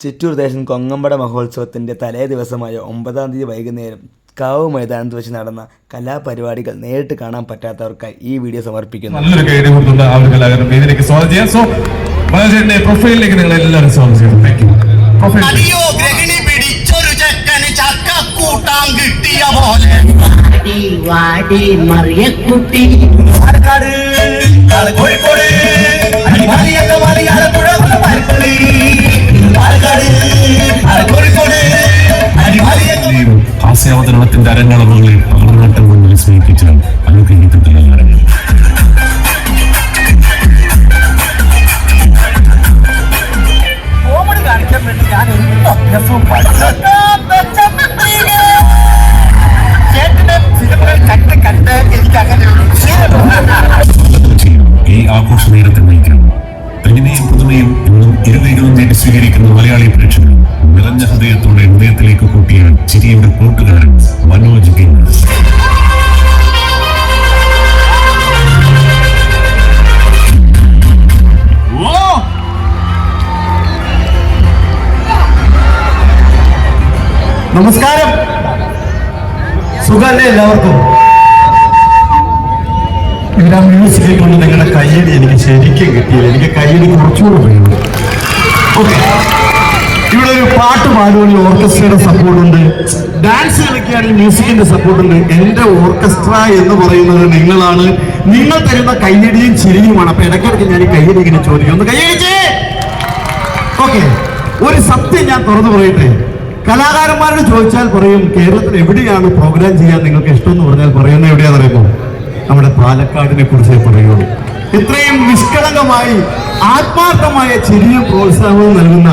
ചിറ്റൂർ ദേശം കൊങ്ങമ്പട മഹോത്സവത്തിൻ്റെ തലേ ദിവസമായ 9-ാം തീയതി വൈകുന്നേരം കാവ് മൈതാനത്ത് വെച്ച് നടന്ന കലാപരിപാടികൾ നേരിട്ട് കാണാൻ പറ്റാത്തവർക്കായി ഈ വീഡിയോ സമർപ്പിക്കുന്നു. നല്ലൊരു കൈഡി കൊടുത്തുകൊണ്ട് ആ ഒരു കലാകാരൻ വേദിയിലേക്ക് സ്വാഗതം ചെയ്യാം. സോ വളരെ പ്രൊഫൈലിലേക്ക് നിങ്ങൾ എല്ലാവരും സ്വാഗതം ചെയ്യും. Thank you. ഹാസ്യാവതരണത്തിന്റെ അരങ്ങളവുകളെ പാറനാട്ടം കൊണ്ട് വിസ്മയിപ്പിച്ചാൽ അനുഗ്രഹീതത്തിലുള്ള അരങ്ങൾ. കോമഡി കാണിക്കാൻ വേണ്ടി ഞാൻ എന്ത് അഭ്യാസവും കണ്ട് എനിക്ക് അങ്ങനെ ഈ ആഘോഷ നേരത്തെ നയിക്കാൻ തനിമയും പുതുമയും എന്നും ഇരുവൈകളും നേടി സ്വീകരിക്കുന്ന മലയാളി പ്രേക്ഷകർ നിറഞ്ഞ ഹൃദയത്തോടെ ഹൃദയത്തിലേക്ക് കൂട്ടിയ ചിരിയുടെ കൂട്ടുകാരൻ മനോജ് ഗിന്നസ്. നമസ്കാരം. സുഖല്ലേ എല്ലാവർക്കും? ഇവിടെ മ്യൂസിക്കിൽ കൊണ്ട് നിങ്ങളുടെ കയ്യടി എനിക്ക് ശരിക്കും കിട്ടിയില്ല. എനിക്ക് കയ്യടി കുറച്ചുകൂടെ വേണം. ഓക്കെ, ഇവിടെ ഒരു പാട്ട് പാടുവാണെങ്കിൽ ഓർക്കസ്ട്രയുടെ സപ്പോർട്ടുണ്ട്, ഡാൻസ് കളിക്കുകയാണെങ്കിൽ മ്യൂസിക്കിന്റെ സപ്പോർട്ടുണ്ട്. എന്റെ ഓർക്കസ്ട്ര എന്ന് പറയുന്നത് നിങ്ങളാണ്. നിങ്ങൾ തരുന്ന കയ്യടിയും ചിരിയുമാണ്. അപ്പൊ ഇടയ്ക്കിടയ്ക്ക് ഞാൻ ഈ കയ്യടി ഇങ്ങനെ ചോദിക്കും, ഒന്ന് കയ്യടിച്ചേ. ഓക്കെ, ഒരു സത്യം ഞാൻ തുറന്നു പറയട്ടെ. കലാകാരന്മാരോട് ചോദിച്ചാൽ പറയും കേരളത്തിൽ എവിടെയാണ് പ്രോഗ്രാം ചെയ്യാൻ നിങ്ങൾക്ക് ഇഷ്ടം എന്ന് പറഞ്ഞാൽ പറയുന്നത് എവിടെയാണെന്ന് അറിയുമോ? നമ്മുടെ പാലക്കാടിനെ കുറിച്ച് പറയുള്ളൂ. ഇത്രയും നിഷ്കളങ്കമായി ആത്മാർത്ഥമായ ചിരിയും പ്രോത്സാഹനവും നൽകുന്ന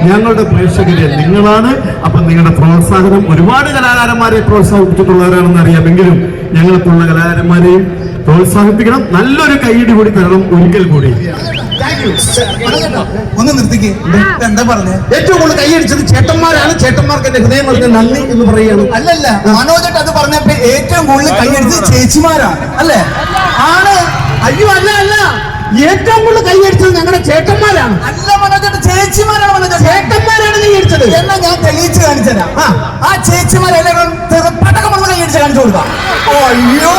ഞങ്ങളുടെ പ്രേക്ഷകരെ നിങ്ങളാണ്. അപ്പൊ നിങ്ങളുടെ പ്രോത്സാഹനം ഒരുപാട് കലാകാരന്മാരെ പ്രോത്സാഹിപ്പിച്ചിട്ടുള്ളവരാണെന്ന് അറിയാമെങ്കിലും ഞങ്ങൾക്കുള്ള കലാകാരന്മാരെയും പ്രോത്സാഹിപ്പിക്കണം. നല്ലൊരു കൈയടി കൂടി തരണം ഒരിക്കൽ കൂടി. ഒന്ന് നിർത്തിക്ക്. എന്താ പറഞ്ഞേ? ഏറ്റവും കൂടുതൽ കൈയടിച്ചത് ചേട്ടന്മാരാണ്. ചേട്ടന്മാർക്ക് എന്റെ ഹൃദയം പറഞ്ഞ നന്ദി എന്ന് പറയുകയാണ്. അല്ലല്ല, മനോജട്ട് അത് പറഞ്ഞപ്പോ ഏറ്റവും കൂടുതൽ കൈയടിച്ചത് ചേച്ചിമാരാണ് അല്ലേ? ആണ്. അയ്യോ, അല്ല അല്ല, ഏറ്റവും കൂടുതൽ കൈയടിച്ചത് ഞങ്ങളുടെ ചേട്ടന്മാരാണ്. അല്ല മനോജട്ട്, ചേച്ചിമാരാണ്. മനോജട്ട് ചേട്ടന്മാരാണ് കൈയടിച്ചത്. എന്നാ ഞാൻ തെളിയിച്ച് കാണിച്ചുതരാം. ആ ചേച്ചിമാരെല്ലാവരും പടക്കം വന്ന് കൈയടിച്ച് കാണിച്ചു കൊടുക്കാം. അയ്യോ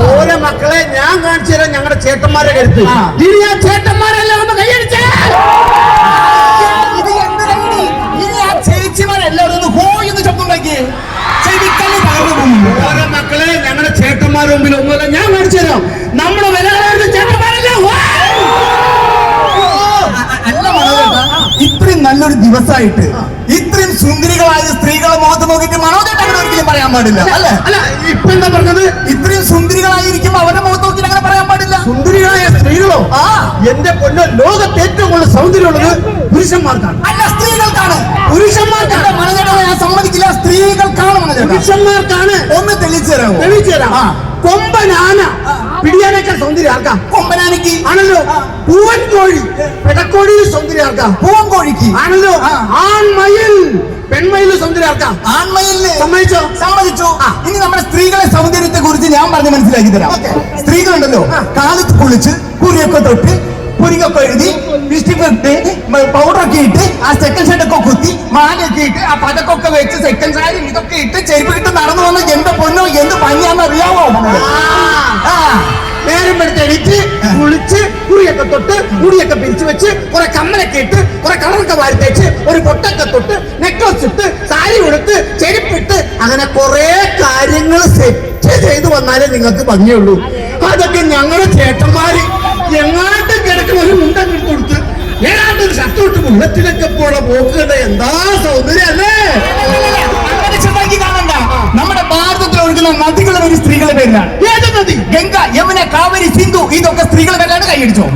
ഓരോ മക്കളെ ഞാൻ കാണിച്ചു തരാം ഞങ്ങളുടെ ചേട്ടന്മാരെ കരുത്ത്. ഇനി ആ ചേട്ടന്മാരെല്ലാം ഒന്ന് കൈയടിച്ചേ. ഇത് എന്ത് കൈയടി? ഇനി ആ ചേച്ചിമാരെല്ലാവരും ഒന്ന് ഹോ എന്ന് ശബ്ദം ഉണ്ടാക്കിയേ. ഓരോ മക്കളെ ഞങ്ങളുടെ ചേട്ടന്മാരുടെ മുമ്പിൽ ഒന്നുമല്ല, ഞാൻ കാണിച്ചു തരാം. നമ്മുടെ വിലകളുടെ ചേട്ടന്മാരല്ലേ. അല്ല മനോജേട്ടാ, ഇത്രയും നല്ലൊരു ദിവസമായിട്ട് ഇത്രയും സുന്ദരികളായ സ്ത്രീകളെ മുഖത്ത് നോക്കിയിട്ട് മനോജേട്ട അങ്ങനെ ഒരിക്കലും പറയാൻ പാടില്ല അല്ലേ? അല്ല, ഇപ്പൊ എന്താ പറഞ്ഞത്? ഇത്രയും സുന്ദരികളായിരിക്കുമ്പോ അവരുടെ മുഖത്ത് നോക്കിയിട്ട് അങ്ങനെ പറയാൻ പാടില്ല. സുന്ദരികളായ സ്ത്രീകളോ? ആ, എന്റെ പൊന്നോ, ലോകത്ത് ഏറ്റവും കൂടുതൽ സൗന്ദര്യമുള്ളത് പുരുഷന്മാർക്കാണ്. അല്ല, സ്ത്രീകൾക്കാണ്. പുരുഷന്മാർക്കാണ് മനോജേട്ട, ഞാൻ സമ്മതിക്കില്ല. സ്ത്രീകൾക്കാണ് മനോജേട്ട. പുരുഷന്മാർക്കാണ്. ഒന്ന് തെളിയിച്ചു തരാമോ? തെളിയിച്ചു തരാം. കൊമ്പനാന പിടിയാനേക്കാൾ സൗന്ദര്യം ആർക്കാം? കൊമ്പനാനയ്ക്ക് ആണല്ലോ. പൂവൻ കോഴി പെടക്കോഴി സൗന്ദര്യം ആർക്കാം? പൂവൻ കോഴിക്ക് ആണല്ലോ. ആൺമയിൽ പെൺമയിൽ സൗന്ദര്യം ആർക്കാം? ആൺമയിലിന്. സമ്മതിച്ചോ? സമ്മതിച്ചു. ഇനി നമ്മുടെ സ്ത്രീകളെ സൗന്ദര്യത്തെ കുറിച്ച് ഞാൻ പറഞ്ഞ് മനസ്സിലാക്കി തരാം. സ്ത്രീകളുണ്ടല്ലോ, കാലത്ത് കുളിച്ച് കുറിയൊക്കെ തൊട്ട് പുരികൊക്കെ എഴുതി ലിപ്സ്റ്റിക്ക് പൗഡറൊക്കെ ഇട്ട് ആ സെക്കൻഡ് ഷർട്ടൊക്കെ കുത്തി മാലയൊക്കെ ഇട്ട് ആ പതക്കൊക്കെ വെച്ച് സെക്കൻഡ് സാരി ഇതൊക്കെ ഇട്ട് ചെരുപ്പ് ഇട്ട് നടന്നു വന്ന് എന്റെ പൊന്നോ എന്ത് ഭംഗിയാന്ന് അറിയാമോ? നേരം എടുത്തെടുത്ത് കുളിച്ച് കുറിയൊക്കെ തൊട്ട് മുടിയൊക്കെ പിരിച്ചു വെച്ച് കുറെ കമ്മലൊക്കെ ഇട്ട് കുറെ കളറൊക്കെ വാരി തേച്ച് ഒരു പൊട്ടൊക്കെ തൊട്ട് നെക്ലസ് ഇട്ട് സാരി കൊടുത്ത് ചെരുപ്പിട്ട് അങ്ങനെ കുറെ കാര്യങ്ങൾ സെറ്റ് ചെയ്ത് വന്നാലേ നിങ്ങൾക്ക് ഭംഗിയുള്ളൂ. അതൊക്കെ ഞങ്ങളുടെ ചേട്ടന്മാര് എങ്ങാണ്ട് കിടക്കുന്ന ഒരു മുണ്ടൊക്കെ കൊടുത്ത് ഏതാണ്ട് ഒരു ഷർട്ട് തൊട്ട് മുള്ളത്തിലൊക്കെ പോണ പോക്കുകളുടെ എന്താ സൗന്ദര്യം അല്ലേ? കാണണ്ട. നമ്മുടെ ഭാരതത്തിൽ ഒഴുകുന്ന നദികളുടെ ഒരു സ്ത്രീകളുടെ പേരിലാണ്. ഏത് നദി? ഗംഗ, യമുന, കാവേരി, സിന്ധു. ഇതൊക്കെ സ്ത്രീകളുടെ പേരിലാണ്. കൈയടിച്ചോ?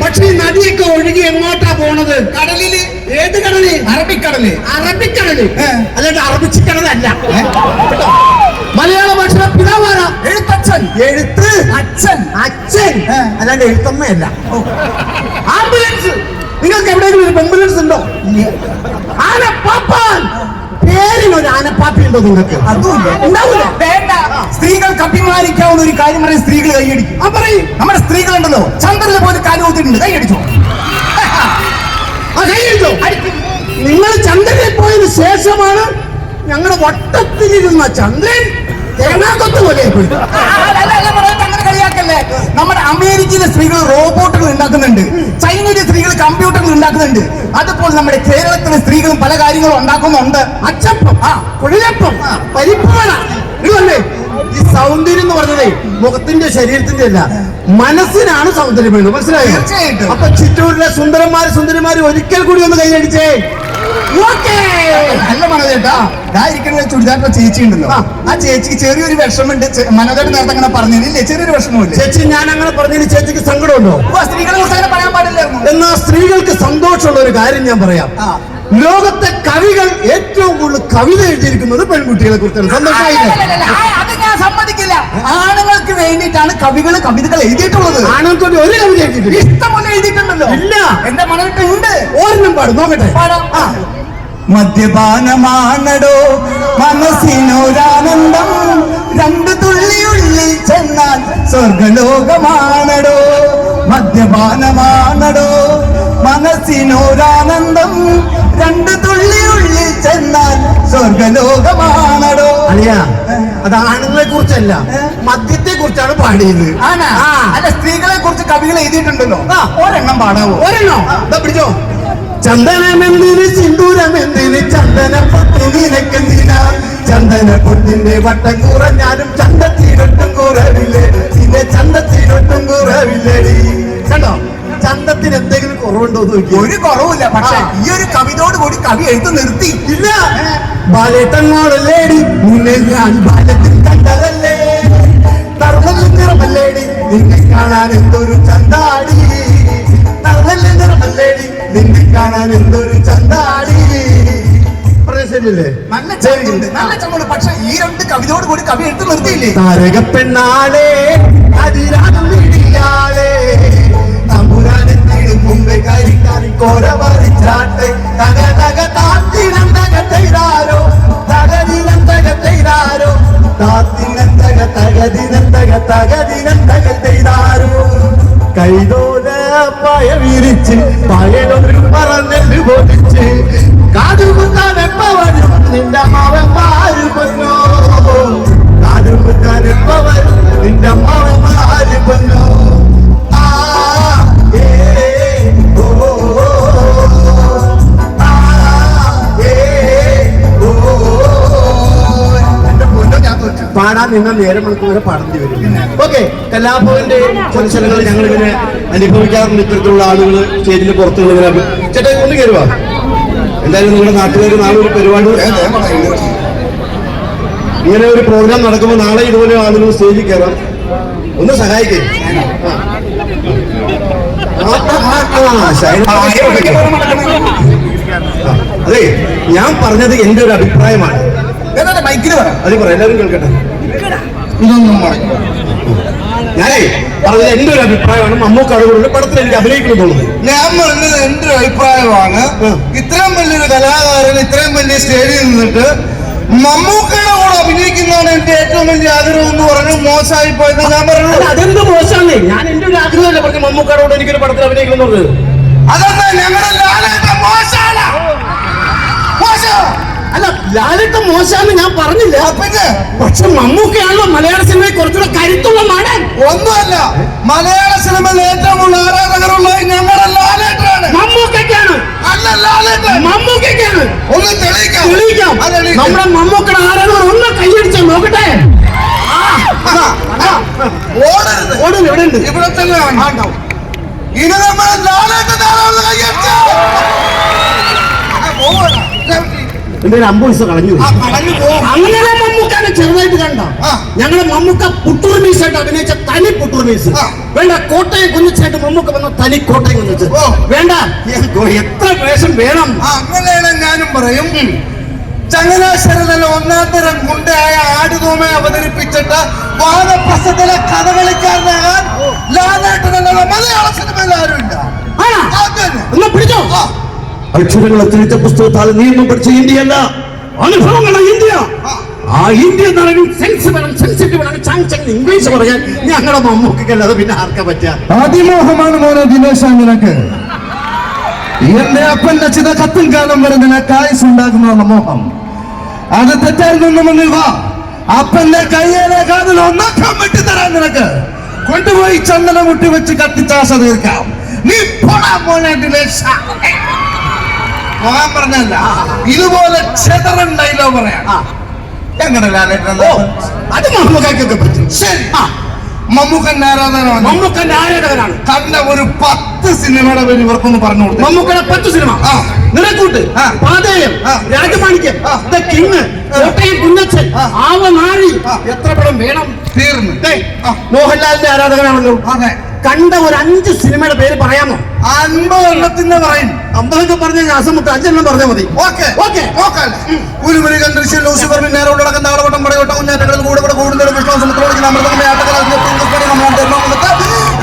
പക്ഷെ ഈ നദിയൊക്കെ ഒഴുകി എങ്ങോട്ടാ പോണത്? കടലില്. ഏത് കടല്? അറബിക്കടല്. അറബിക്കടല് അല്ലാണ്ട് അറബിച്ചിക്കടലല്ല. മലയാള ഭാഷ പിതാവാണ് എഴുത്തച്ഛൻ. എഴുത്ത് അച്ഛൻ. അച്ഛൻ അല്ലാണ്ട് എഴുത്തമ്മയല്ല. ആംബുലൻസ്. നിങ്ങൾക്ക് എവിടെയെങ്കിലും ഒരു ആംബുലൻസ് ഉണ്ടോ? ആനപ്പാപ്പാൻ. പേരിനൊരു ആനപ്പാപ്പി ഉണ്ടോ നിങ്ങൾക്ക്? അതുമില്ല. ഉണ്ടാവില്ല. വേണ്ട. സ്ത്രീകൾക്ക് അഭിമാനിക്കാവുന്ന ഒരു കാര്യം പറയും, സ്ത്രീകൾ കൈയടിക്കും. ആ പറയും. നമ്മുടെ സ്ത്രീകളുണ്ടല്ലോ, ചന്ദ്രന് പോലും കാലുകൂത്തിട്ടുണ്ട്. കൈയടിച്ചോ? പോയതിനു ശേഷമാണ് ഞങ്ങളുടെ വട്ടത്തിലിരുന്ന ചന്ദ്രൻ തേങ്ങാക്കൊത്ത് പോലെ അങ്ങനെ കളിയാക്കല്ലേ. നമ്മുടെ അമേരിക്കയിലെ സ്ത്രീകൾ റോബോട്ടുകൾ ഉണ്ടാക്കുന്നുണ്ട്, ചൈനയിലെ സ്ത്രീകൾ കമ്പ്യൂട്ടറുകൾ ഉണ്ടാക്കുന്നുണ്ട്. അതുപോലെ നമ്മുടെ കേരളത്തിലെ സ്ത്രീകളും പല കാര്യങ്ങളും ഉണ്ടാക്കുന്നുണ്ട്. അച്ചപ്പം, കുഴലപ്പം, പരിപ്പുവട. ഇതല്ലേ ഈ സൗന്ദര്യം എന്ന് പറഞ്ഞതേ മുഖത്തിന്റെ ശരീരത്തിന്റെ അല്ല, മനസ്സിനാണ് സൗന്ദര്യം വേണ്ടത്. മനസ്സിലായോ? തീർച്ചയായിട്ടും. അപ്പൊ ചിറ്റൂരിലെ സുന്ദരന്മാര് ഒരിക്കൽ കൂടി ഒന്ന് കൈയടിച്ചേ. അല്ല മനോജേട്ടാ, ഇരിക്കുന്ന ചുരിദാറിന്റെ ചേച്ചി ഉണ്ടല്ലോ, ആ ചേച്ചിക്ക് ചെറിയൊരു വിഷമുണ്ട്. മനോജേട്ടൻ നേരത്തെ അങ്ങനെ പറഞ്ഞില്ലേ, ചെറിയൊരു വിഷമമില്ല. ചേച്ചി, ഞാൻ അങ്ങനെ പറഞ്ഞതിന് ചേച്ചിക്ക് സങ്കടമുണ്ടോ? സ്ത്രീകളെ കുറിച്ച് അങ്ങനെ പറയാൻ പാടില്ലായിരുന്നു. എന്നാ സ്ത്രീകൾക്ക് സന്തോഷമുള്ള ഒരു കാര്യം ഞാൻ പറയാം. ലോകത്തെ കവികൾ ഏറ്റവും കൂടുതൽ കവിത എഴുതിയിരിക്കുന്നത് പെൺകുട്ടികളെ കുറിച്ചാണ്. സന്തോഷമായില്ലേ? അത് ഞാൻ സമ്മതിക്കില്ല. ആണുങ്ങൾക്ക് വേണ്ടിയിട്ടാണ് കവിതകൾ എഴുതിയിട്ടുള്ളത്. ആണുങ്ങൾക്ക് ഒരു കവിത എഴുതിയിട്ടില്ല. ഇഷ്ടംപോലെ എഴുതിയിട്ടുണ്ടല്ലോ. ഇല്ല, എന്റെ മനസ്സിലുണ്ട്. ഒരെണ്ണം പാടും, നോക്കട്ടെ. മദ്യപാനമാണടോ മനസ്സിനൊരാനന്ദം, രണ്ടു തുള്ളിയുള്ളിൽ ചെന്നാൽ സ്വർഗലോകമാണടോ. മദ്യപാനമാണടോ മനസ്സിനൊരാനന്ദം, രണ്ടു തുള്ളിയുള്ളിൽ ചെന്നാൽ സ്വർഗലോകമാണടോ. അളിയ, അത് ആണുങ്ങളെ കുറിച്ചല്ല, മദ്യത്തെ കുറിച്ചാണ് പാടിയത്. അല്ല, സ്ത്രീകളെ കുറിച്ച് കവികൾ എഴുതിയിട്ടുണ്ടല്ലോ. ഒരെണ്ണം പാടാവോ? ഒരെണ്ണം പിടിച്ചോ. ചന്ദനമെന്തിന് സിന്ദൂരമെന്തിന് ചന്ദനപ്പൊട്ട് നിനക്കെന്തിന, ചന്ദനപ്പൊട്ടിന്റെ വട്ടം കുറഞ്ഞാലും ചന്തത്തിനൊട്ടും കുറവില്ലേ, നിന്റെ ചന്തത്തിനൊട്ടും കുറവില്ലേടി. കണ്ടോ, ചന്തത്തിന് എന്തെങ്കിലും കുറവുണ്ടോ നോക്കി? ഒരു കുറവില്ല. പക്ഷെ ഈ ഒരു കവിതയോട് കൂടി കവി എഴുത്ത് നിർത്തി. ഇല്ല, ബാലേട്ടങ്ങോടല്ലേടി നിന്നെ ഞാൻ ബാല്യത്തിൽ കണ്ടതല്ലേ, തറുതല്ലും നിറമല്ലേടി നിന്നെ കാണാൻ എന്തൊരു ചന്താടി, തറുതല്ലും നിറമല്ലേടി നിന്നെ കാണാൻ എന്തൊരു ചന്താടി. ശരിയല്ലേ? നല്ല ചന്തുണ്ട്, നല്ല ചന്തുണ്ട്. പക്ഷെ ഈ രണ്ട് കവിതയോട് കൂടി കവി എഴുത്ത് നിർത്തിയില്ലേ? താരക പെണ്ണാളെ അതിരാളെ തമ്പുരാനെത്തിടും മുമ്പേ കരിക്കാരി കോര വരിച്ചാട്ടെ, തക തക താത്തിനം തകത്തൈരാരോ, തകദിനം തകത്തൈരാരോ, താത്തിനം തക തകദിനം തകദിനം തകത്തൈരാരോ. കൈതോല പായ വിരിച്ച് പായലൊരു പറന്നെല്ല് പൊതിച്ച് കാതുകുത്താൻ എപ്പ വരും നിന്റെ മാവന്മാര് പൊന്നോ, കാതുകുത്താൻ എപ്പ വരും നിന്റെ മാവന്മാര് പൊന്നോ. പാടാൻ നിങ്ങൾ നേരം മണിക്കൂറെ പാടേണ്ടി വരും. ഓക്കെ, കലാഭവന്റെ ചില സ്ഥലങ്ങൾ ഞങ്ങൾ ഇങ്ങനെ അനുഭവിക്കാറുണ്ട്. ഇത്തരത്തിലുള്ള ആളുകൾ സ്റ്റേജിന് പുറത്ത് ഇങ്ങനെ. ചേട്ടാ, ഒന്ന് കയറുക. എന്തായാലും നിങ്ങളുടെ നാട്ടുകാർ നാളെ ഒരു പരിപാടി, ഇങ്ങനെ ഒരു പ്രോഗ്രാം നടക്കുമ്പോൾ നാളെ ഇതുപോലെ ആളുകൾ സ്റ്റേജിൽ കയറാം. ഒന്ന് സഹായിക്കേ. അതെ, ഞാൻ പറഞ്ഞത് എന്റെ ഒരു അഭിപ്രായമാണ്. മൈക്കിന് പറ, അത് പറയാം, എല്ലാവരും കേൾക്കട്ടെ. ഇതൊന്നും പറഞ്ഞു. ഞാനേ പറഞ്ഞത് എന്റെ ഒരു അഭിപ്രായമാണ്. മമ്മൂക്കാടുകളുടെ പടത്തിൽ എനിക്ക് അഭിനയിക്കണമെന്നുള്ളത് ഞാൻ പറഞ്ഞത് എന്റെ ഒരു അഭിപ്രായമാണ്. ഇത്രയും വലിയൊരു കലാകാരൻ ഇത്രയും വലിയ സ്റ്റേജിൽ നിന്നിട്ട് മമ്മൂക്കയുടെ കൂടെ അഭിനയിക്കുന്നതാണ് എന്റെ ഏറ്റവും വലിയ ആഗ്രഹം എന്ന് പറഞ്ഞു. മോശമായി പോയെന്ന് ഞാൻ പറഞ്ഞു. അതെന്ത് മോശമാണ്? ഞാൻ എന്റെ ഒരു ആഗ്രഹമല്ലേ പറഞ്ഞു മമ്മൂക്കാടോട് എനിക്കൊരു പടത്തിൽ അഭിനയിക്കണമെന്നുള്ളത്. അതെന്താ ഞങ്ങളുടെ ലാലേട്ടൻ മോശമാണ്? അല്ല, ലാലേട്ടൻ മോശമാണെന്ന് ഞാൻ പറഞ്ഞില്ല. പക്ഷെ മമ്മൂക്കയാണല്ലോ മലയാള സിനിമയിൽ കുറച്ചുകൂടെ കരുത്തുള്ള നടൻ. ഒന്നുമല്ല, മലയാള സിനിമയിൽ ഏറ്റവും കൂടുതൽ ആരാധകരുള്ള ഞങ്ങളുടെ ലാലേട്ടനാണ്. മമ്മൂക്കയ്ക്കാണ്. അല്ല, ലാലേട്ടൻ മമ്മൂക്കയ്ക്കാണ്. ഒന്ന് തെളിയിക്കാം. നമ്മുടെ മമ്മൂക്കയുടെ ആരാധകർ ഒന്ന് കൈയടിച്ചാൽ നോക്കട്ടെ. ഓടുന്നു, ഇവിടെ ഉണ്ട്, ഇവിടെ തന്നെ ഇനി നമ്മൾ ലാലേട്ടൻ എന്റെ 50 പൈസ കളഞ്ഞു. അങ്ങനെ മമ്മൂക്കാനെ ചെറുതായിട്ട് കണ്ട. ഞങ്ങളെ മമ്മൂക്ക പുട്ടൂർ മീസായിട്ട് അഭിനയിച്ച തനി പുട്ടൂർ മീസ് വേണ്ട. കോട്ടയം കുഞ്ഞിച്ചായിട്ട് മമ്മൂക്ക വന്ന തനി കോട്ടയം കുഞ്ഞിച്ച് വേണ്ട. എത്ര വേഷം വേണം? അങ്ങനെയാണ് ഞാനും പറയും. ചങ്ങനാശ്ശേരിയിലെ ഒന്നാന്തരം ഗുണ്ടയായ ആടുതോമയെ അവതരിപ്പിച്ചിട്ട് വാദപ്രസത്തിലെ കഥകളിക്കാരനാകാൻ ലാലേട്ടനല്ലാതെ മലയാള സിനിമയിൽ ആരുമില്ല. എന്നാ പിടിച്ചോ. അക്ഷരങ്ങൾ തിരിച്ച പുസ്തകത്താൽ നിയമം പഠിച്ച ഇന്ത്യയല്ല, അനുഭവങ്ങളാണ് ഇന്ത്യ. ആ ഇന്ത്യ ഇംഗ്ലീഷ് പറയാൻ ഞങ്ങളുടെ മമ്മൂക്കല്ലാതെ പിന്നെ ആർക്കാ പറ്റുക? അതിമോഹമാണ് മോനെ ദിനേശ നിനക്ക്. എന്റെ അപ്പന്റെ ചിത കത്തും കാലം വരെ നിനക്ക് ആയുസ് ഉണ്ടാകുന്ന മോഹം അത് തെറ്റായിരുന്നു. വാ, അപ്പന്റെ കയ്യിലെ കാതിൽ ഒന്നക്കം വെട്ടിത്തരാൻ നിനക്ക് കൊണ്ടുപോയി ചന്ദന മുട്ടി വെച്ച് കത്തിച്ചാശ തീർക്കാം. നീ പോകാൻ പറഞ്ഞല്ല, ഇതുപോലെ ചെതറുണ്ടായില്ലോ പറയാം. എങ്ങനെ അത് മമ്മൂക്കൊക്കെ പറ്റും. ശരി, മമ്മൂക്കന്റെ ആരാധകനാണ്. മമ്മൂക്കന്റെ ആരാധകനാണ്. കണ്ട ഒരു 10 സിനിമയുടെ പേര് ഇവർക്കൊന്ന് പറഞ്ഞു കൊടുത്തു. മമ്മൂക്കയുടെ 10 cinema: Nirakkoottu, Pathayam, Rajamanikyam, The King, Kottayam Kunjachan, Avanazhi. എത്ര പടം വേണം? തീർന്നു. മോഹൻലാലിന്റെ ആരാധകനാണല്ലോ. അതെ. കണ്ട ഒരു 5 സിനിമയുടെ പേര് പറയാമോ? 50 എണ്ണത്തിന്റെ പറയും. 50 പറഞ്ഞ ശ്വാസം മുട്ട 5 എണ്ണം പറഞ്ഞാൽ മതി. കുരുമുരുകൻ, ദൃശ്യം, ലൂസിഫർ, നേരോടക്കം, താളവട്ടം, പടയോട്ടം, കുഞ്ഞാറ്റകൾ, കൂടെ കൂടുതൽ വിഷ്ണു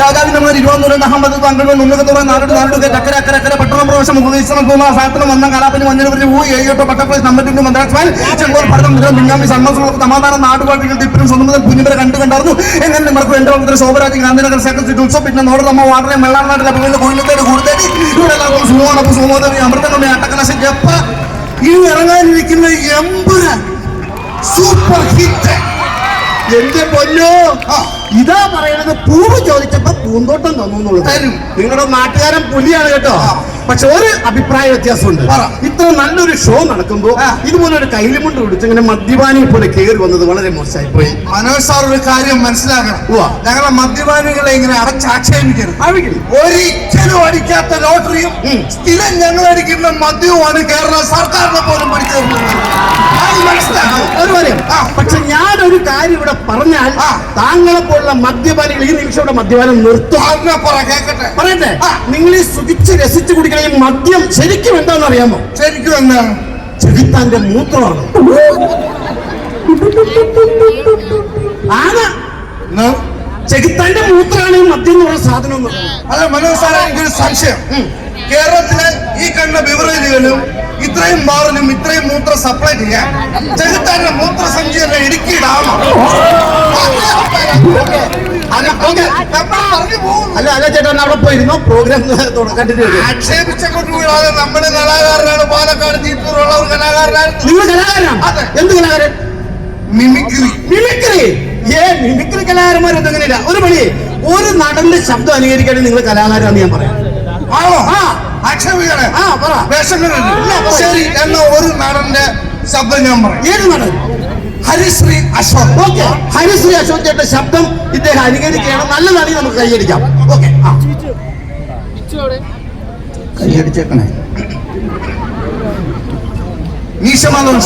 രാജാവിന്റെ 22 അഹമ്മദ് താങ്കൾ ഉന്നതത്തോടെ നാട് അക്കര അക്കര അക്കര പട്ടണ പ്രവേശം സാധനം വന്ന കലാപ്പിന് മഞ്ഞൾ ഊ ഏഴോട്ടോ പട്ടപ്രദേശ് നമ്പർ മദ്രാസ്മാൻ ചെങ്കോൽ ഭരതം ബിഞ്ഞാമി സന്മസുള്ള സമാധാനം നാടുപാട്ടികൾ ടിപ്പിനും സ്വന്തം മുതൽ കുഞ്ഞിവരെ കണ്ടായിരുന്നു. എങ്ങനെ നിങ്ങൾക്ക് എന്റെ ശോഭരാജ് ഗാന്ധിനഗർ സെക്രട്ടറി ഉത്സവം പിന്നെ നോടമ്മ വാടനെ വെള്ളാനാട്ടിലെ കോഴിത്തേട് കൂടുതൽ ഇവിടെ സുമോണപ്പ് സുമോദരി അമൃതങ്ങളുടെ അട്ടക്കലാശം ജപ്പ ഈ ഇറങ്ങാനിരിക്കുന്ന എമ്പുരാൻ സൂപ്പർ ഹിറ്റ്. എന്റെ പൊന്നോ, ഇതാ പറയുന്നത് പൂവ് ചോദിച്ചപ്പോ പൂന്തോട്ടം തന്നുള്ളത്. നിങ്ങളുടെ നാട്ടുകാരൻ പുലിയാണ് കേട്ടോ. പക്ഷെ ഒരു അഭിപ്രായ വ്യത്യാസമുണ്ട്. ഇത്ര നല്ലൊരു ഷോ നടക്കുമ്പോ ഇതുപോലെ ഒരു കൈലിമുണ്ട് പിടിച്ച് ഇങ്ങനെ മദ്യപാനിയെ പോലെ കയറി വന്നത് വളരെ മോശമായി പോയി. മനോജ് സാർ ഒരു കാര്യം മനസ്സിലാക്കണം. ഞങ്ങളെ മദ്യപാനികളെ ഇങ്ങനെ അടച്ചാക്ഷേപിക്കരുത്. ഒരിക്കലും അടിക്കാത്ത ലോട്ടറിയും സ്ഥിരം ഞങ്ങൾ അടിക്കുന്ന മദ്യവുമാണ് കേരള സർക്കാരിനെ പോലും പഠിച്ചത്. ഒരു കാര്യം, പക്ഷെ ഞാനൊരു കാര്യം ഇവിടെ പറഞ്ഞാൽ താങ്കളെ പോലുള്ള മദ്യപാനികൾ ഈ നിമിഷം ഇവിടെ മദ്യപാനം നിർത്തും. പറയട്ടെ, നിങ്ങൾ ഈ സുഖിച്ച് രസിച്ചു കുടിക്കുന്ന ഈ മദ്യം ശരിക്കും എന്താണെന്ന് അറിയാമോ? ശരിക്കും എന്താണ്? ചെകുത്താന്റെ മൂത്രമാണ്. ചെകുത്താന്റെ മൂത്രമാണ് ഈ മദ്യം എന്നുള്ള സാധനം. അല്ല മനോജ് സാറേ, എനിക്കൊരു സംശയം. കേരളത്തിലെ ഈ കണ്ട ബിവറേജുകളും ഇത്രയും ബാറിനും ഇത്രയും മൂത്രം സപ്ലൈ ചെയ്യാൻ ചെകുത്താന്റെ മൂത്രസഞ്ചി എല്ലാം ഇടുക്കിയിടാമോ? അല്ല അല്ല ചേട്ടാ, അവിടെ പോയിരുന്നു പ്രോഗ്രാം ആക്ഷേപിച്ചങ്ങോട്ട് കൂടാതെ നമ്മുടെ കലാകാരനാണ്. പാലക്കാട് ജീപ്പൂറുള്ള ഒരു കലാകാരനായിരുന്നു. നിങ്ങൾ കലാകാരനാണ്? എന്ത് കലാകാരൻ? മിമിക്രി. മിമിക്രി? മിമിക്രി കലാകാരന്മാരൊന്നും അങ്ങനെയില്ല. ഒരു പണി, ഒരു നടന്റെ ശബ്ദം അനുകരിക്കുകയാണെങ്കിൽ നിങ്ങൾ കലാകാരാന്ന് ഞാൻ പറയാം. ശരി, എന്നാ ഒരു നടന്റെ ശബ്ദം ഞാൻ പറയാം. ഏത് നടൻ? ഹരിശ്രീ അശോക്. ഓക്കെ, ഹരിശ്രീ അശോക് ചേട്ടന്റെ ശബ്ദം ഇദ്ദേഹം അനുകരിക്കുകയാണ്. നല്ലതാണെങ്കിൽ നമുക്ക് കൈയടിക്കാം. ഓക്കെ, കൈയടിച്ചേക്കണേ. മീശമാധവൻ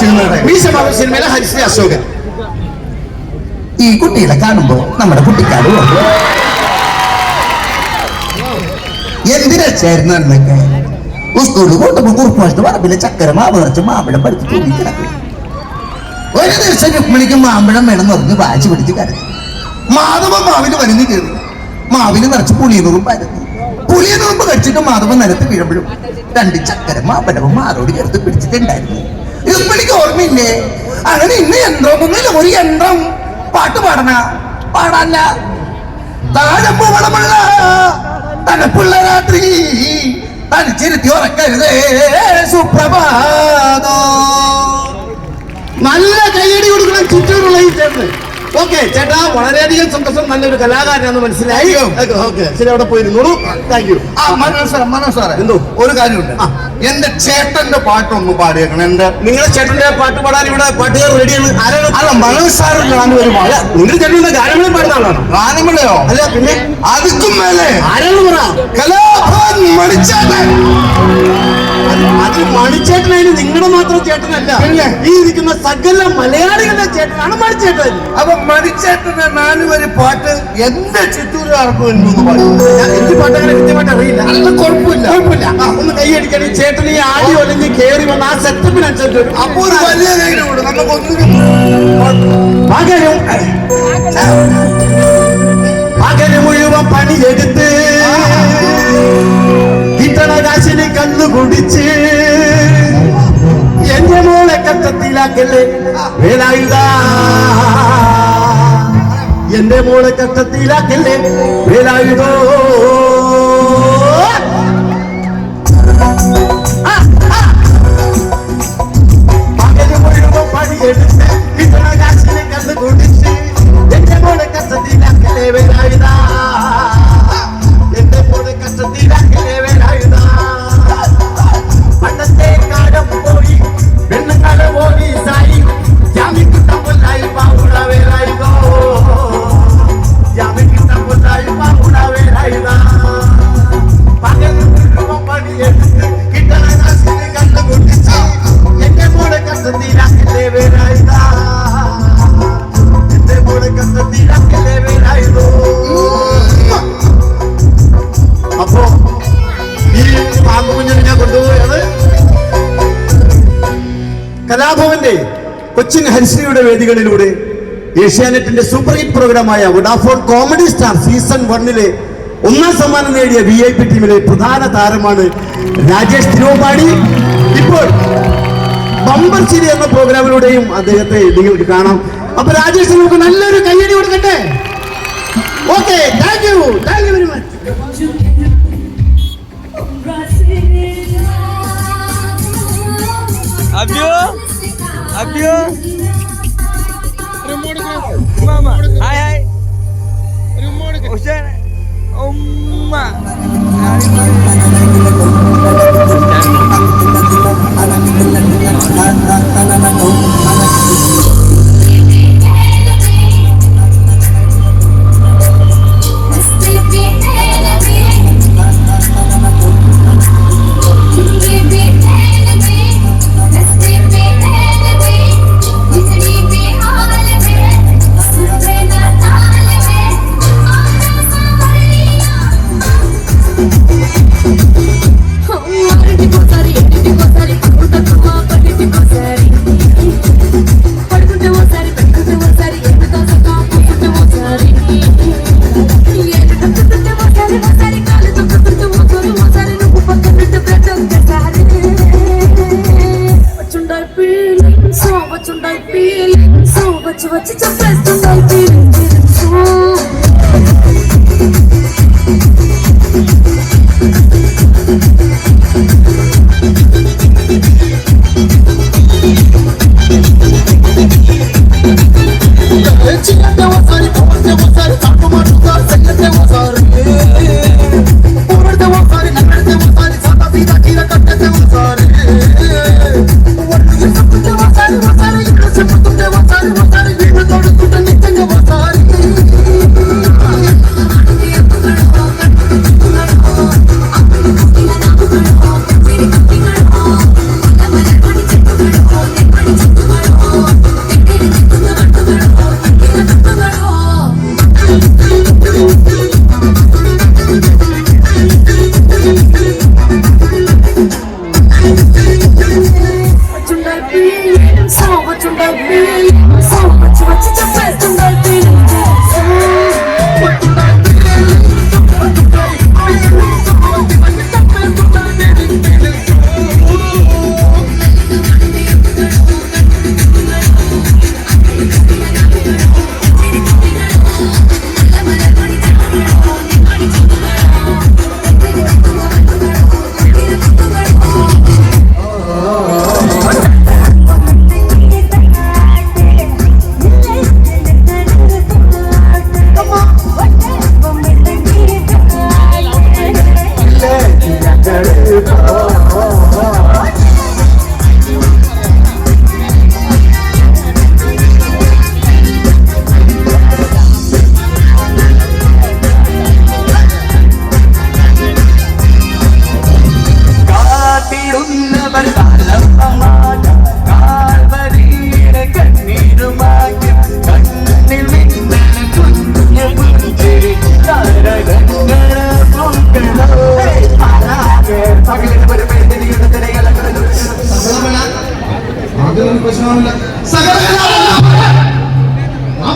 സിനിമയിലെ ഹരിശ്രീ അശോകൻ. ഈ കുട്ടികളെ കാണുമ്പോ നമ്മുടെ കുട്ടിക്കാട് എന്തിനാ ചേർന്നൊക്കെ സ്കൂളിൽ കൊണ്ടുപോ കുറുപ്പായിട്ട് പറമ്പിലെ ചക്കര മാവ് നിറച്ച് മാമ്പഴം പഠിച്ച് തൂങ്ങി കിടക്കും. ഒരു ദിവസം രുക്മിണിക്കും മാമ്പഴം വേണമെന്ന് പറഞ്ഞ് വാശി പിടിച്ച് കരഞ്ഞു. മാധവൻ മാവിന് വലിഞ്ഞു കയറി. മാവിന് നിറച്ച് പുളിയനുറും പരന്നു. പുളിയനുറുമ്പ് കഴിച്ചിട്ട് മാധവൻ നിലത്ത് വീഴുമ്പോഴും 2 ചക്കര മാമ്പഴവും മാറോട് ചേർത്ത് പിടിച്ചിട്ടുണ്ടായിരുന്നു. രുക്മിണിക്ക് ഓർമ്മയില്ലേ? അങ്ങനെ ഇന്ന് യന്ത്രമൊന്നുമില്ല, ഒരു യന്ത്രം പാട്ട് പാടാല്ല. താഴമ്പ് വളമുള്ള തണുപ്പുള്ള രാത്രി തനിച്ചിരുത്തി ഉറക്കരുതേ സുപ്രഭാതോ. നല്ല കൈയടി കൊടുക്കണം ചുറ്റൂരുള്ള ഈ ചേട്ടന്. ഓക്കെ ചേട്ടാ, വളരെയധികം സന്തോഷം. നല്ലൊരു കലാകാരനാണെന്ന് മനസ്സിലായി. ഓക്കെ, ശരി, അവിടെ പോയിരുന്നോളൂ. Thank you. മനോജ് സാറേ, എന്തോ ഒരു കാര്യമുണ്ട്. എന്റെ ചേട്ടന്റെ പാട്ടൊന്ന് പാടിയേക്കണം. നിങ്ങളുടെ ചേട്ടന്റെ പാട്ട് പാടാൻ ഇവിടെ പാട്ടുകാർ റെഡിയാണ്. ആരാണ്? അല്ല, മനോജ് സാറിന്റെ ഒരു പാടാ. നിങ്ങളുടെ ചേട്ടന്റെ ഗാനമേള പാടുന്ന ആളാണ്. ഗാനമേളയോ? അല്ല പിന്നെ അതുക്കും മേലെ ആരാണ് പറ? കലാഭവൻ മണിച്ചേട്ടൻ. അത് മണിച്ചേട്ടനായാലും നിങ്ങളുടെ മാത്രം ചേട്ടനല്ല, ഈ ഇരിക്കുന്ന സകല മലയാളികളുടെ ചേട്ടനാണ് മണിച്ചേട്ടൻ. അപ്പൊ മണിച്ചേട്ടന്റെ 4 വരി പാട്ട് എന്റെ ചിത്തൂരുകാർക്കും എന്നൊന്ന് പാടും. എനിക്ക് പാട്ട് അങ്ങനെ കൃത്യമായിട്ട് അറിയില്ല. അല്ല, കുഴപ്പമില്ല. ഒന്ന് കൈയടിക്കാൻ. ഈ ചേട്ടൻ ഈ ആദ്യം അല്ലെങ്കിൽ കയറി വന്ന ആ സെറ്റപ്പിനനുസരിച്ച് അപ്പൊ ഒരു വലിയ കൈയ്യടി കൂടും. നമുക്കൊന്നും പകല് മുഴുവൻ പണിയെടുത്ത് കിട്ടണ കാശിന് കണ്ണു കുടിച്ച് എന്റെ മോളെ കഷ്ടത്തിലാക്കല്ലേ വേലായുധ, എന്റെ മോളെ കഷ്ടത്തിലാക്കല്ലേ വേലായുധോ. കൊണ്ടുപോവുകയാണ്. കലാഭവന്റെ കൊച്ചിൻ ഹരിശ്രീയുടെ വേദികളിലൂടെ ഏഷ്യാനെറ്റിന്റെ സൂപ്പർ ഹിറ്റ് പ്രോഗ്രാമായ വോഡാഫോൺ കോമഡി സ്റ്റാർ സീസൺ 1 ഒന്നാം സമ്മാനം നേടിയ VIP ടീമിലെ പ്രധാന താരമാണ് രാജേഷ് തിരുവമ്പാടി. ഇപ്പോൾ ബമ്പർ ചിരി എന്ന പ്രോഗ്രാമിലൂടെയും അദ്ദേഹത്തെ നിങ്ങൾക്ക് കാണാം. അപ്പൊ രാജേഷ് നമുക്ക് നല്ലൊരു കയ്യടി കൊടുക്കട്ടെ. Okay, thank you very much. Abio Mama hai Ushan Umma What you just press the light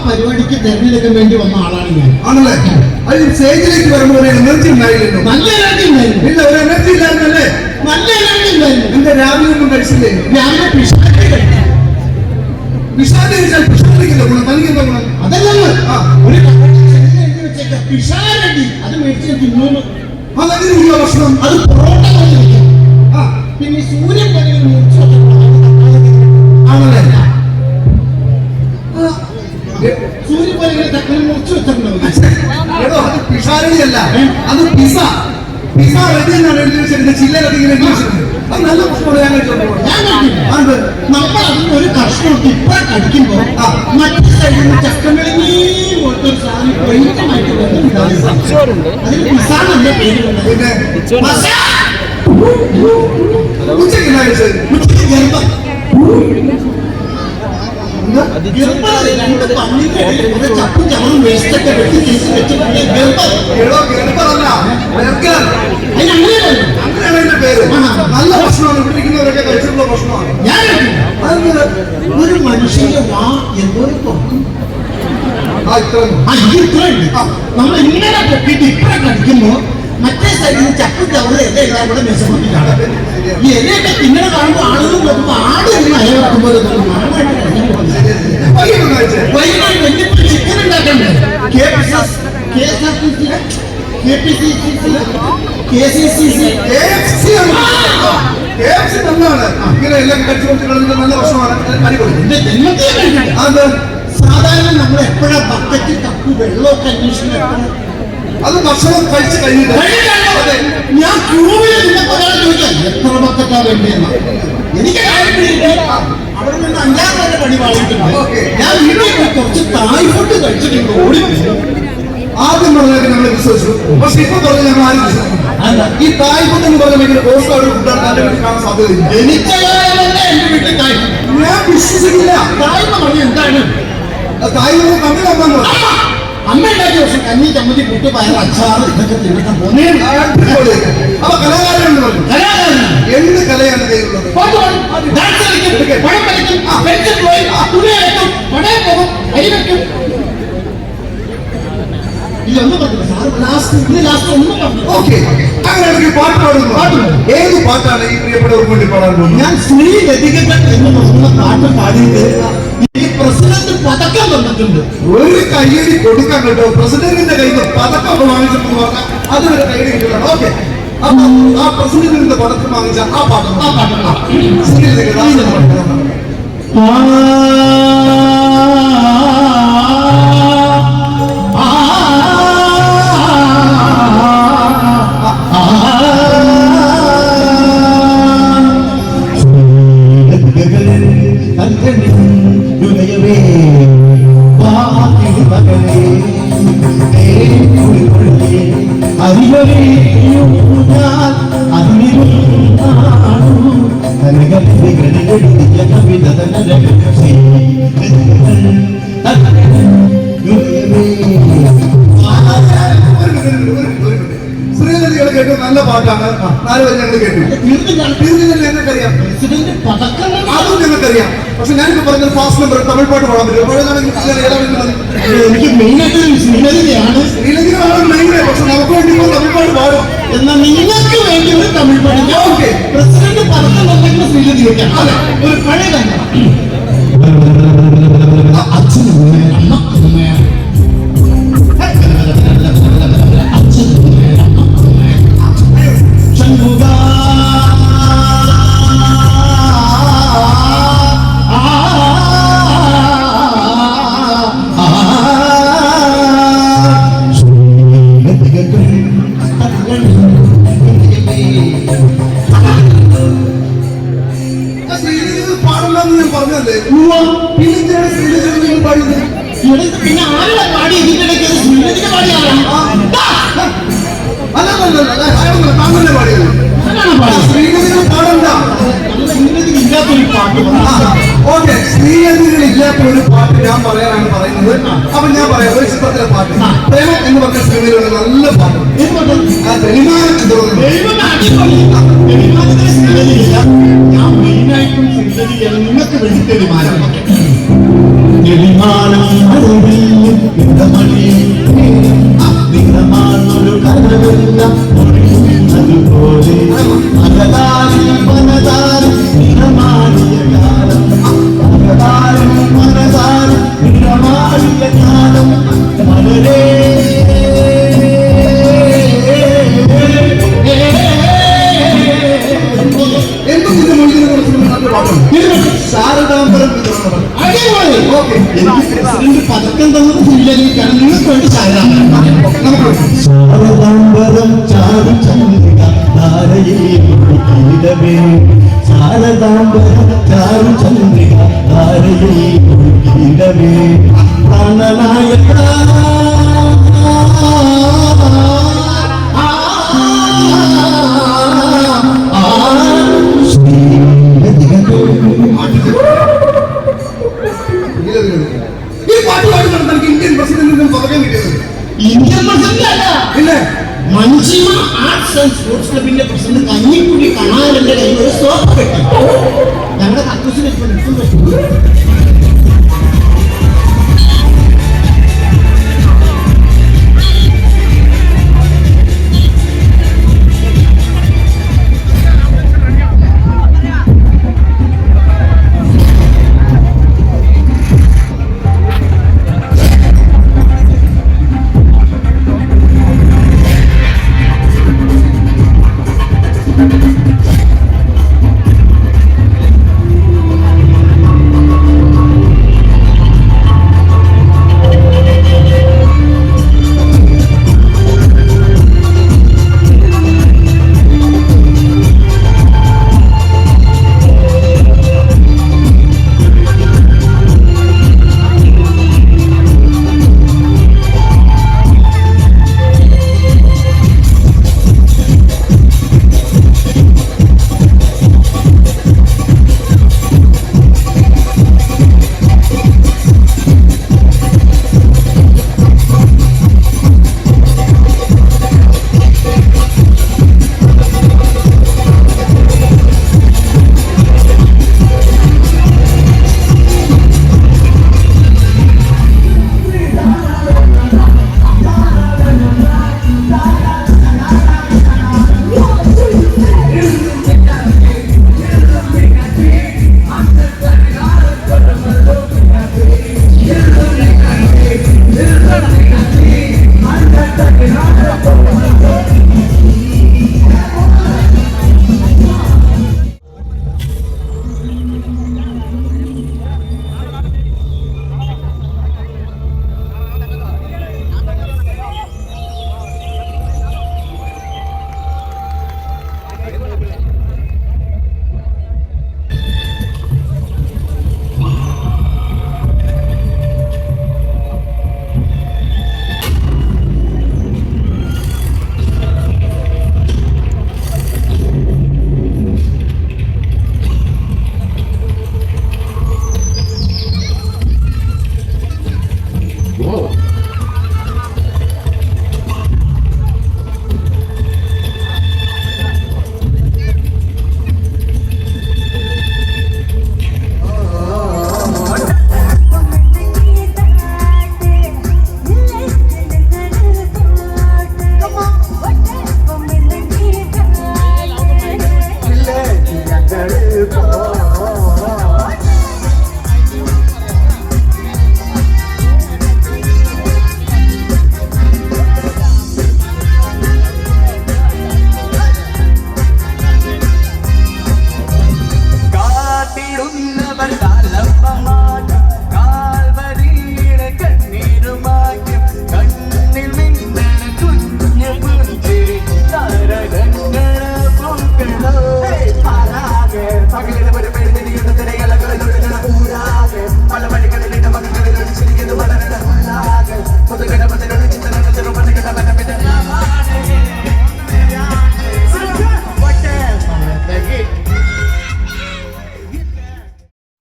പരിപാടിക്ക് തെരഞ്ഞെടുക്കാൻ വേണ്ടി വന്ന ആളാണ് ഞാൻ. ആണല്ലേ? അതിന് സ്റ്റേജിലേക്ക് വരുമ്പോൾ ഒരു എനർജി ഉണ്ടായില്ലല്ലോ. നല്ല എനർജി ഉണ്ടായിരുന്നു. ഇല്ല, ഒരു എനർജി ഇല്ലായിരുന്നല്ലേ? നല്ല എനർജി ഉണ്ടായിരുന്നു. എന്റെ രാവിലെ ഒന്നും കഴിച്ചില്ലേ? രാവിലെ പിഷാരടി കഴിച്ചു. പിഷാരടി കഴിച്ചാൽ പിഷാരടിക്കില്ല ഗുണം, തനിക്കെന്താ ഗുണം? അതല്ലല്ലോ ഒരു വെച്ചേക്ക പിഷാരടി അത് മേടിച്ച് തിന്നു. അതങ്ങനെയുള്ള ഭക്ഷണം അത് പൊറോട്ട കഴിക്കും. പിന്നെ സൂര്യൻ പോലെ മുറിച്ചു ആണല്ലേ? സൂര്യൻ പോലെ തക്കൽ മുറിച്ചു വെച്ചിട്ടുണ്ടോ? അത് പിഷാരടിയല്ല, അത് പിസ. പിസ റെഡി എന്നാണ് എഴുതി വെച്ചിട്ട് ചില്ലറ ഇംഗ്ലീഷ്. അത് നല്ല ഭക്ഷണം ഞാൻ കഴിച്ചു. നമ്മൾ അതിന് ഒരു കഷ്ണം ഇപ്പൊ കടിക്കുമ്പോ മറ്റു സൈഡിൽ നിന്ന് ചക്കമിളങ്ങി പോലത്തെ ഒരു സാധനം കൊയ്യമായിട്ട് അതിന് പിസാന്നല്ല പേര്. പിന്നെ ഉച്ചയ്ക്ക് ഗർഭം രണ്ട് പന്നിന്റെ ഇടയിൽ ചപ്പും ചവറും വേസ്റ്റൊക്കെ വെട്ടി കേസ് വെച്ചിട്ടുണ്ട്. ഗർഭം ഗർഭമല്ല, അതിനങ്ങനെയല്ലോ. അങ്ങനെയാണ് എന്റെ പേര്. പേര് നല്ല ഭക്ഷണമാണ്, ഇവിടെ ഇരിക്കുന്നവരൊക്കെ കഴിച്ചിട്ടുള്ള ഭക്ഷണമാണ്. ഞാൻ ഒരു മനുഷ്യന്റെ വാ എന്തോരം തുറക്കും. നമ്മൾ ഇങ്ങനെ പൊക്കിട്ട് ഇപ്പഴെ കഴിക്കുമ്പോ മറ്റേ സൈഡിൽ ചപ്പും ചവറ് എല്ലാം ഇവിടെ മെച്ചപ്പെട്ടിട്ടാണ്. ഈ എലയൊക്കെ തിന്നണ കാണുമ്പോ ആളുകൾ നോക്കുമ്പോ ആട് ഇങ്ങനെ അല വെക്കുമ്പോൾ വൈകുന്നേരം ചിക്കൻ ഉണ്ടാക്കണ്ടേ? ഇങ്ങനെ എല്ലാം കഴിച്ചു കൊടുത്തിട്ടുള്ള നല്ല ഭക്ഷണമാണ്. സാധാരണ നമ്മൾ എപ്പോഴാ ബക്കറ്റ് കപ്പ് വെള്ളമൊക്കെ അന്വേഷിക്കുന്നത്? അത് ഭക്ഷണം കഴിച്ച് കഴിഞ്ഞിട്ട് ഞാൻ ക്യൂവിൽ നിന്നപ്പോ ചോദിക്കാം എത്ര ബക്കറ്റാ വേണ്ടിയെന്ന്. എനിക്ക് അവിടെ നിന്ന് 5-6 വരെ പണി പാടിയിട്ടുണ്ട്. ഞാൻ വീട്ടിൽ കുറച്ച് തായ് ഫുഡ് കഴിച്ചിട്ടുണ്ട്. ഓടി ആദ്യം പറഞ്ഞാൽ നമ്മൾ വിശ്വസിച്ചു, പക്ഷെ ഇപ്പൊ പറഞ്ഞാൽ ഞങ്ങൾ ആരും വിശ്വസിക്കും. ഈ തായ് ഫുഡ് എന്ന് പറഞ്ഞ ഭയങ്കര കോസ്റ്റോട് ഫുഡാണ് എന്റെ വീട്ടിൽ കാണാൻ സാധ്യതയില്ല. എന്റെ വീട്ടിൽ തായ് ഞാൻ വിശ്വസിക്കില്ല. തായ് എന്ന് പറഞ്ഞ എന്താണ്? തായ് തമിഴ് അമ്മ അമ്മ ഉണ്ടാക്കിയ പക്ഷെ കഞ്ഞി ചമ്മന്തി പുട്ട് പയർ അച്ചാറ് ഇതൊക്കെ തിന്നിട്ടാൻ പോകുന്നേ. അപ്പൊ കലാകാരൻ എന്ത് കലയാണ് കയ്യിലുള്ളത്? അങ്ങനെയാണെങ്കിൽ പാട്ട് പാടുന്നു. ഏത് പാട്ടാണ് ഈ പ്രിയപ്പെട്ടവർക്ക് വേണ്ടി പാടാൻ പോകുന്നത്? ഞാൻ ശ്രീ ലതികകൾ എന്ന് പറയുന്ന പാട്ട് പാടിയിട്ട് ഈ പ്രസിഡന്റ് പതക്കം തന്നിട്ടുണ്ട്. ഒരു കയ്യടി കൊടുക്കാൻ കേട്ടോ. പ്രസിഡന്റിന്റെ കയ്യിൽ നിന്ന് പതക്കം വാങ്ങിച്ചെന്ന് പറഞ്ഞാൽ അതൊരു കയ്യടി കിട്ടണം. ഓക്കെ, അപ്പൊ ആ പ്രസിഡന്റിന്റെ പതക്കം വാങ്ങിച്ച ആ പാട്ട് ശ്രീലതികൾ കേട്ടു, നല്ല പാട്ടാണ്. 4 വരെ ഞങ്ങൾ കേട്ടു. ഞങ്ങൾക്കറിയാം, അതും ഞങ്ങൾക്കറിയാം. പക്ഷെ ഞാനിപ്പോ പറഞ്ഞ ഫാസ്റ്റ് നമ്പർ തമിഴ് പാട്ട് പാടാൻ പറ്റും. എനിക്ക് മെയിനായിട്ട് ശ്രീലതിയാണ്. ശ്രീലതികളാണ് മെയിൻ. പക്ഷെ നമുക്ക് വേണ്ടി തമിഴ് പാട്ട് പാടും. എന്നാൽ നിങ്ങൾക്ക് വേണ്ടി ഒരു തമിഴ് പാട്ട്. ഓക്കെ, പ്രസിഡന്റ് പറഞ്ഞിട്ടുണ്ടെങ്കിൽ ശ്രീലതി വെക്കാം. അതെ, ഒരു പഴയ തന്നെ അച്ഛനും അമ്മ പാടില്ലെന്ന് ഞാൻ പറഞ്ഞല്ലേ. പിന്നെ പാടുന്നത് പിന്നെ ആരുടെ പാടി ഇതിനിടയ്ക്ക് ശ്രീലതിക്ക് പാടിയാണ്. താങ്കളുടെ പാടിയത് ശ്രീലതികൾ പാടണ്ട. ശ്രീലതിക്ക് ഇല്ലാത്തൊരു പാട്ട്. ഓക്കെ, ശ്രീലതികൾ ഇല്ലാത്ത ഒരു പാട്ട് ഞാൻ പറയാനാണ് പറയുന്നത്. അപ്പൊ ഞാൻ പറയാം, ഒരു ചിത്രത്തിലെ പാട്ട് പ്രേമം എന്ന് പറഞ്ഞ സിനിമയിലുള്ള നല്ല പാട്ട്. ഞാൻ മെയിനായിട്ടും ശ്രീലതിയാണ് നിങ്ങൾക്ക് വേണ്ടി തെളിമാനം. ൊരു കഥവില്ല പോലെ അകതാരി മനതാരി നിറമാടിയ കാലം. അകതാരി മനതാരി നിറമാടിയ കാലം. വളരെ എന്തൊക്കെ മൊഴികളെ കുറിച്ച് നല്ല പാട്ടുണ്ട്. ശാരദാംബരം എനിക്ക് പ്രസിഡന്റ് പതക്കം തന്നത് ശ്രീലതിക്കാണ്. നിങ്ങൾക്ക് വേണ്ടി ശാരദാംബരം ചാരു ചന്ദ്രിക താരയിലേ. ശാരദാംബരം ചാരു ചന്ദ്രിക താരയിലേ. പ്രാണനായക ഈ പാട്ട് പാടുന്നത് നമുക്ക് ഇന്ത്യൻ പ്രസിഡന്റിനും പതക്കം കിട്ടിയത്. ഇന്ത്യൻ പ്രസിഡന്റ് അല്ല, പിന്നെ മഞ്ചിമ ആർട്സ് ആൻഡ് സ്പോർട്സ് ക്ലബിന്റെ പ്രസിഡന്റ് കഞ്ഞിക്കുടി കാണാൻ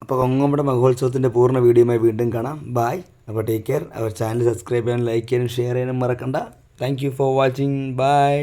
അപ്പോൾ കൊങ്ങമ്പട മഹോത്സവത്തിൻ്റെ പൂർണ്ണ വീഡിയോയുമായി വീണ്ടും കാണാം. ബായ്. അപ്പോൾ ടേക്ക് കെയർ. അവർ ചാനൽ സബ്സ്ക്രൈബ് ചെയ്യാനും ലൈക്ക് ചെയ്യാനും ഷെയർ ചെയ്യാനും മറക്കണ്ട. Thank you for watching. By.